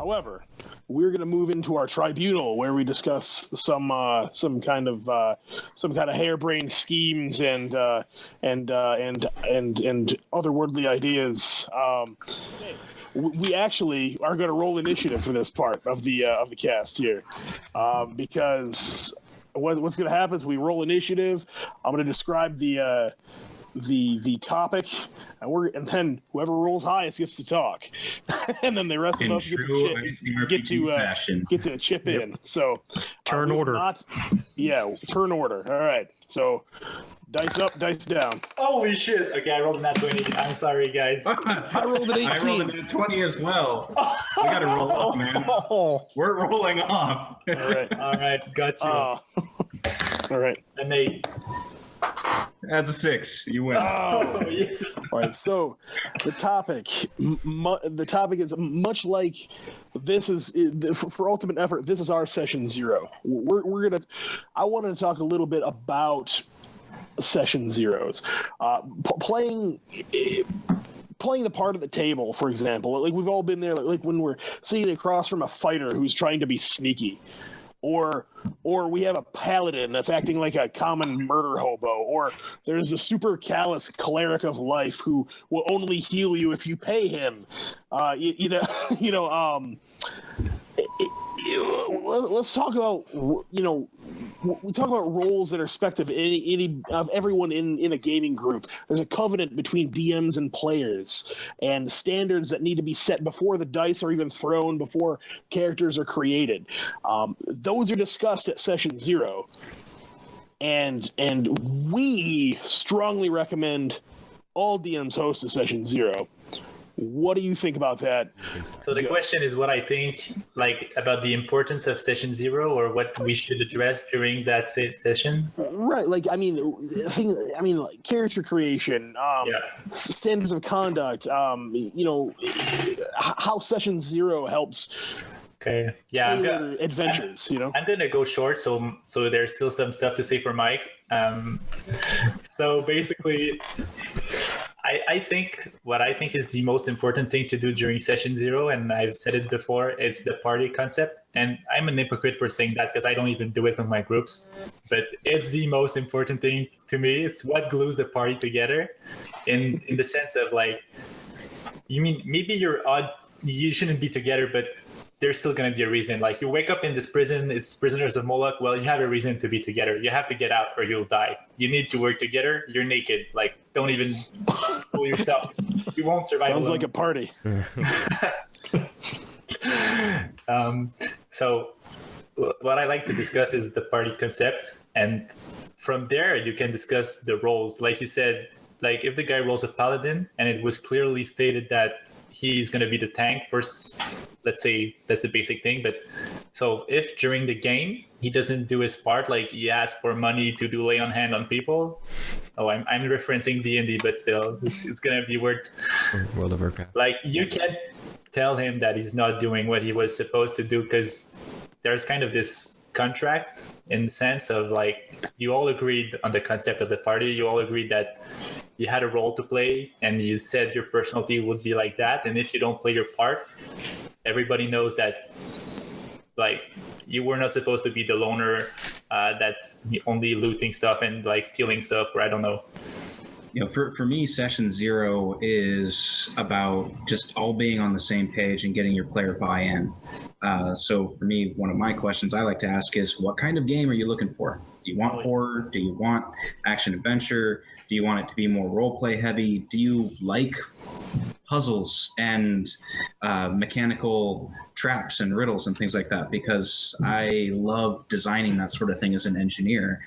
However, we're going to move into our tribunal where we discuss some kind of harebrained schemes and otherworldly ideas. We actually are going to roll initiative for this part of the cast here, because what's going to happen is we roll initiative. I'm going to describe the topic, and then whoever rolls highest gets to talk, and then the rest of us get to chip in. So turn order. Turn order. All right. So dice up, dice down. Holy shit! Okay, I rolled a nat 20. I'm sorry, guys. I rolled an 18. I rolled a nat 20 as well. We got to roll off, man. We're rolling off. All right, got you. All right. An 8. That's a 6. You win. Oh, yes. All right. So the topic is much like this is for Ultimate Effort. This is our session 0. I wanted to talk a little bit about session 0s, playing the part of the table, for example. Like we've all been there. Like when we're sitting across from a fighter who's trying to be sneaky. Or we have a paladin that's acting like a common murder hobo, or there's a super callous cleric of life who will only heal you if you pay him. Let's talk about we talk about roles that are expected of everyone in a gaming group. There's a covenant between DMs and players, and standards that need to be set before the dice are even thrown, before characters are created. Those are discussed at session 0, and we strongly recommend all DMs host a session 0. What do you think about that? So the question is what I think, like, about the importance of session 0, or what we should address during that session. Right. Like, like character creation, standards of conduct, how session 0 helps. Okay. Yeah. Adventures. I'm gonna go short, so there's still some stuff to say for Mike. So basically, I think what I think is the most important thing to do during session 0, and I've said it before, it's the party concept. And I'm an hypocrite for saying that because I don't even do it with my groups, but it's the most important thing to me. It's what glues the party together, in the sense of, like, you mean maybe you shouldn't be together, but there's still going to be a reason. Like, you wake up in this prison, it's prisoners of Moloch. Well, you have a reason to be together. You have to get out or you'll die. You need to work together. You're naked. Like, don't even fool yourself. You won't survive Sounds alone. like a party. So what I like to discuss is the party concept. And from there, you can discuss the roles. Like you said, like if the guy rolls a paladin and it was clearly stated that he's going to be the tank first, let's say that's the basic thing. But so if during the game he doesn't do his part, like he asks for money to do lay on hand on people. I'm referencing D&D, but still it's going to be weird. World of Warcraft. Like, you can't tell him that he's not doing what he was supposed to do, because there's kind of this contract in the sense of, like, you all agreed on the concept of the party. You all agreed that you had a role to play, and you said your personality would be like that. And if you don't play your part, everybody knows that, like, you were not supposed to be the loner that's only looting stuff and, like, stealing stuff, or I don't know. You know, for me, session 0 is about just all being on the same page and getting your player buy-in. So for me, one of my questions I like to ask is, what kind of game are you looking for? Do you want horror? Do you want action adventure? Do you want it to be more role play heavy? Do you like puzzles and mechanical traps and riddles and things like that? Because I love designing that sort of thing as an engineer.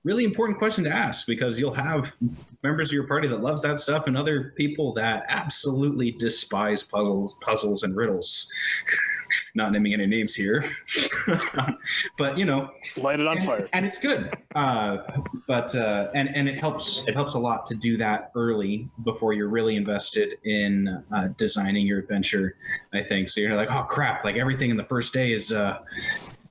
Really important question to ask, because you'll have members of your party that loves that stuff and other people that absolutely despise puzzles and riddles. Not naming any names here, but, you know, light it on fire. And it's good. But it helps a lot to do that early before you're really invested in designing your adventure, I think. So you're like, oh crap, like everything in the first day is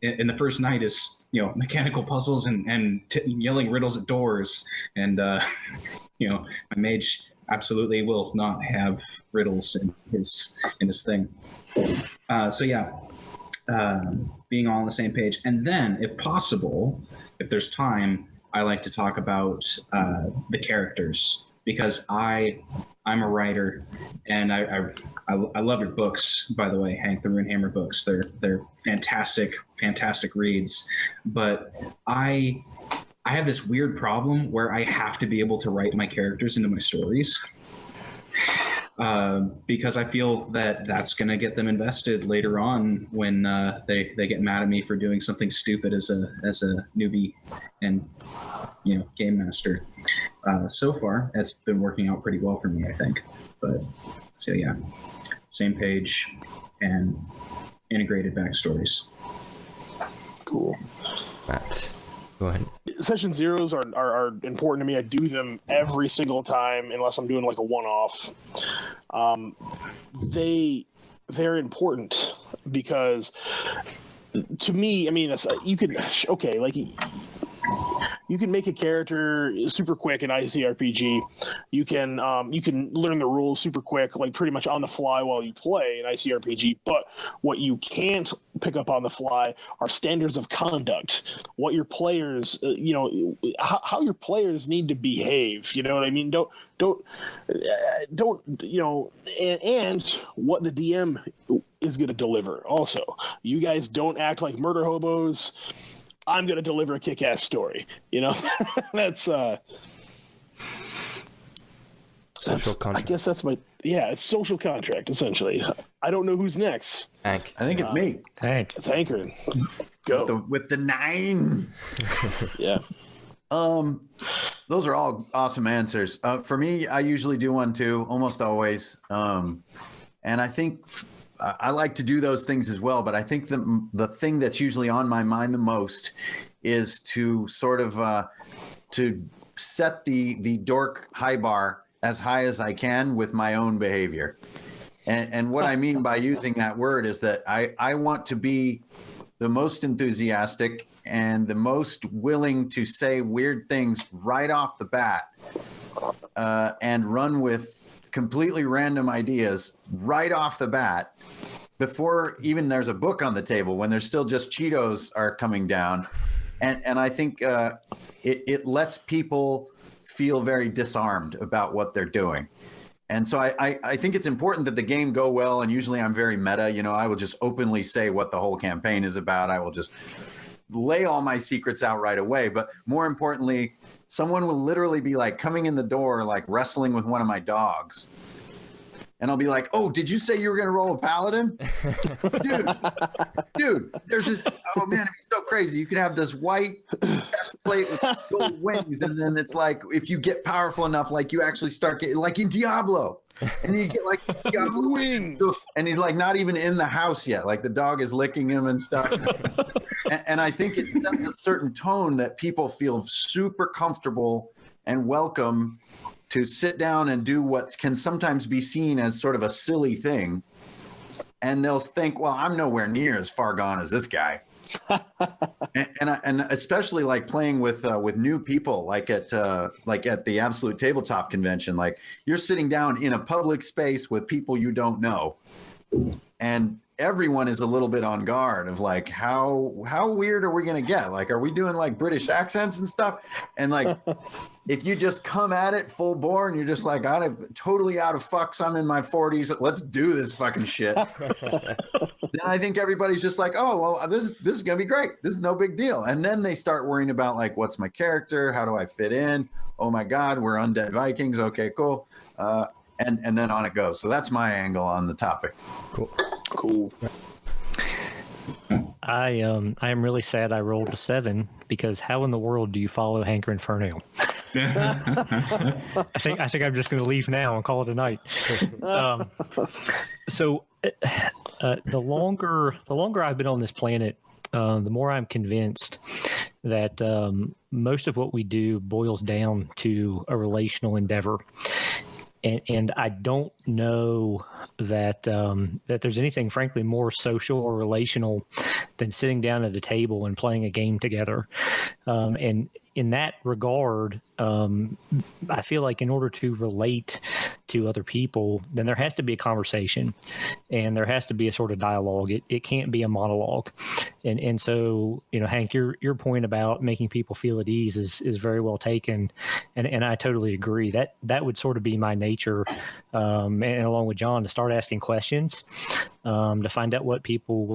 in the first night is, you know, mechanical puzzles and yelling riddles at doors, and you know, my absolutely will not have riddles in his thing. So yeah, being all on the same page, and then if possible, if there's time, I like to talk about the characters, because I'm a writer, and I love your books, by the way, Hank, the Runehammer books. They're fantastic reads, but I have this weird problem where I have to be able to write my characters into my stories. Because I feel that that's going to get them invested later on when they get mad at me for doing something stupid as a newbie and game master. So far, it's been working out pretty well for me, I think. But so yeah, same page and integrated backstories. Cool. Matt, go ahead. Session zeros are important to me. I do them every single time unless I'm doing like a one-off. They're important because to me, I mean, you can make a character super quick in ICRPG. You can learn the rules super quick, like pretty much on the fly while you play in ICRPG. But what you can't pick up on the fly are standards of conduct. What your players, how your players need to behave. You know what I mean? Don't and what the DM is going to deliver. Also, you guys don't act like murder hobos. I'm going to deliver a kick-ass story. That's social contract. I guess that's it's social contract, essentially. I don't know who's next. Hank. I think it's me. Hank. It's Hankerin. Go. With the 9. Yeah. Those are all awesome answers. For me, I usually do one too, almost always. And I think I like to do those things as well, but I think the thing that's usually on my mind the most is to sort of to set the dork high bar as high as I can with my own behavior. And what I mean by using that word is that I want to be the most enthusiastic and the most willing to say weird things right off the bat and run with completely random ideas right off the bat before even there's a book on the table, when there's still just Cheetos are coming down. And I think it lets people feel very disarmed about what they're doing. And so I think it's important that the game go well. And usually I'm very meta. I will just openly say what the whole campaign is about. I will just lay all my secrets out right away. But more importantly, someone will literally be like coming in the door, like wrestling with one of my dogs. And I'll be like, "Oh, did you say you were going to roll a paladin?" dude, there's this, oh man, it'd be so crazy. You could have this white chest plate with gold wings. And then it's like, if you get powerful enough, like you actually start getting, like in Diablo. And then you get like Diablo wings. And he's like not even in the house yet. Like the dog is licking him and stuff. And I think it sets a certain tone that people feel super comfortable and welcome to sit down and do what can sometimes be seen as sort of a silly thing. And they'll think, well, I'm nowhere near as far gone as this guy. and especially like playing with new people, like at the Absolute Tabletop Convention, like you're sitting down in a public space with people you don't know. And everyone is a little bit on guard of like, how weird are we going to get? Like, are we doing like British accents and stuff? And like, if you just come at it full bore and you're just like, I'm totally out of fucks, I'm in my 40s, let's do this fucking shit. Then I think everybody's just like, oh, well, this is going to be great. This is no big deal. And then they start worrying about like, what's my character? How do I fit in? Oh my God, we're undead Vikings. Okay, cool. And then on it goes. So that's my angle on the topic. Cool. I am really sad I rolled a 7, because how in the world do you follow Hankerin Ferinale? I think I'm just going to leave now and call it a night. So the longer I've been on this planet, the more I'm convinced that most of what we do boils down to a relational endeavor. And I don't know that that there's anything, frankly, more social or relational than sitting down at a table and playing a game together. And in that regard, I feel like in order to relate to other people, then there has to be a conversation, and there has to be a sort of dialogue. It can't be a monologue. And so, Hank, your point about making people feel at ease is very well taken, and I totally agree. That would sort of be my nature, and along with John, to start asking questions, to find out what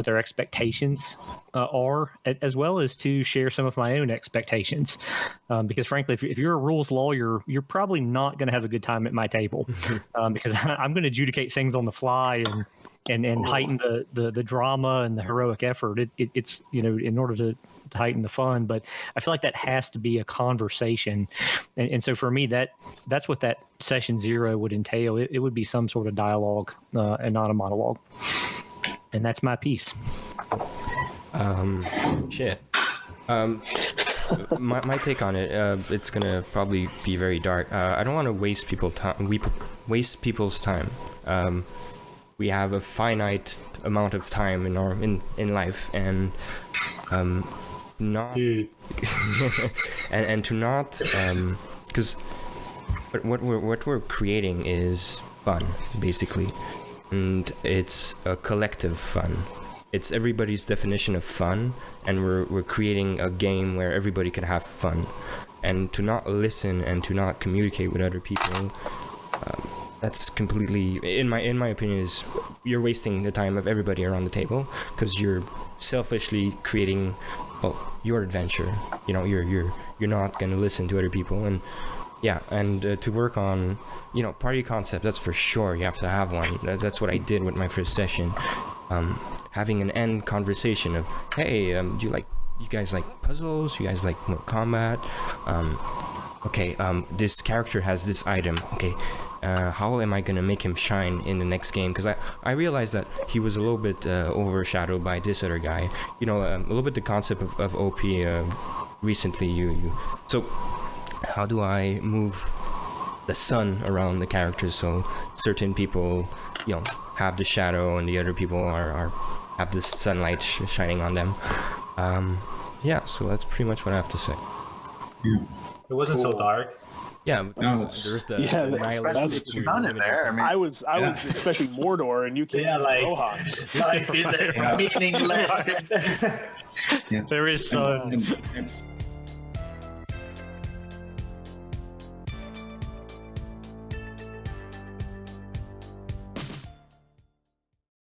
their expectations are, as well as to share some of my own expectations. Because frankly, if you're a rules lawyer, you're probably not going to have a good time at my table, because I'm going to adjudicate things on the fly and heighten the drama and the heroic effort. It's in order to heighten the fun. But I feel like that has to be a conversation, and so for me, that's what that session 0 would entail. It would be some sort of dialogue, and not a monologue. And that's my piece. Shit. My take on it, it's gonna probably be very dark. I don't want to waste people's time. We have a finite amount of time in life, and not and to not because what we're creating is fun, basically, and it's a collective fun. It's everybody's definition of fun, and we're creating a game where everybody can have fun. And to not listen and to not communicate with other people, that's completely, in my opinion, is you're wasting the time of everybody around the table, because you're selfishly creating, your adventure. You're not going to listen to other people, and to work on, party concept. That's for sure. You have to have one. That's what I did with my first session. Having an end conversation of, hey, do you guys like puzzles? You guys like more combat? Okay, this character has this item. Okay, how am I gonna make him shine in the next game? Because I realized that he was a little bit overshadowed by this other guy. A little bit the concept of OP recently. So how do I move the sun around the characters so certain people, have the shadow and the other people have the sunlight shining on them? So that's pretty much what I have to say. It wasn't so dark. Yeah, there's the that's none in there. I mean, I was expecting Mordor, and you came Rohan. Life is meaningless. There is sun.